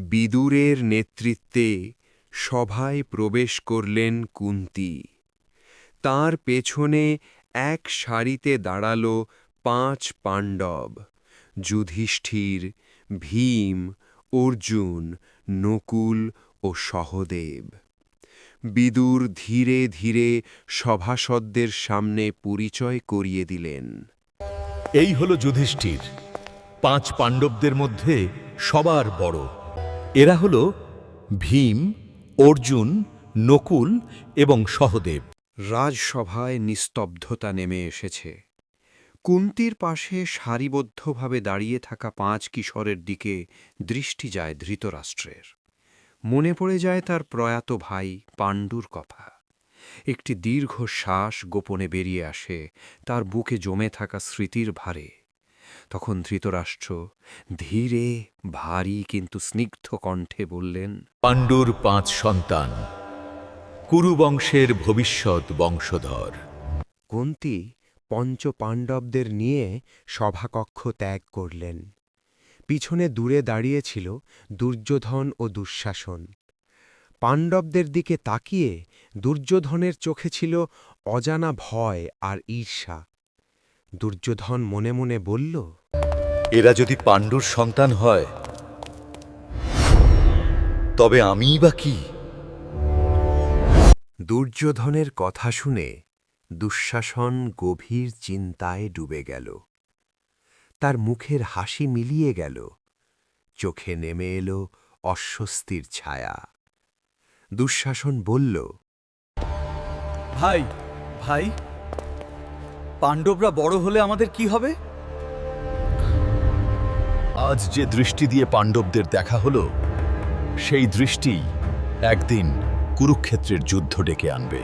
বিদুরের নেতৃত্বে সভায় প্রবেশ করলেন কুন্তী। তাঁর পেছনে এক সারিতে দাঁড়াল ৫ পাণ্ডব, যুধিষ্ঠির, ভীম, অর্জুন, নকুল ও সহদেব। বিদুর ধীরে ধীরে সভাসদদের সামনে পরিচয় করিয়ে দিলেন। এই হল যুধিষ্ঠির, ৫ পাণ্ডবদের মধ্যে সবার বড়। এরা হল ভীম, অর্জুন, নকুল এবং সহদেব। রাজসভায় নিস্তব্ধতা নেমে এসেছে। কুন্তীর পাশে সারিবদ্ধভাবে দাঁড়িয়ে থাকা ৫ কিশোরের দিকে দৃষ্টি যায় ধৃতরাষ্ট্রের। মনে পড়ে যায় তার প্রয়াত ভাই পাণ্ডুর কথা। একটি দীর্ঘ শ্বাস গোপনে বেরিয়ে আসে তার বুকে জমে থাকা স্মৃতির ভারে। তখন ধৃতরাষ্ট্র ধীরে, ভারী কিন্তু স্নিগ্ধ কণ্ঠে বললেন, পাণ্ডুর ৫ সন্তান, কুরুবংশের ভবিষ্যৎ বংশধর। কুন্তী পঞ্চপাণ্ডবদের নিয়ে সভাকক্ষ ত্যাগ করলেন। পিছনে দূরে দাঁড়িয়েছিল দুর্যোধন ও দুঃশাসন। পাণ্ডবদের দিকে তাকিয়ে দুর্যোধনের চোখে ছিল অজানা ভয় আর ঈর্ষা। দুর্যোধন মনে মনে বলল, এরা যদি পাণ্ডুর সন্তান হয় তবে আমিই বা কি? দুর্যোধনের কথা শুনে দুঃশাসন গভীর চিন্তায় ডুবে গেল। তার মুখের হাসি মিলিয়ে গেল, চোখে নেমে এলো অস্বস্তির ছায়া। দুঃশাসন বলল, ভাই ভাই, পাণ্ডবরা বড় হলে আমাদের কি হবে? আজ যে দৃষ্টি দিয়ে পাণ্ডবদের দেখা হলো, সেই দৃষ্টি একদিন কুরুক্ষেত্রের যুদ্ধ ডেকে আনবে।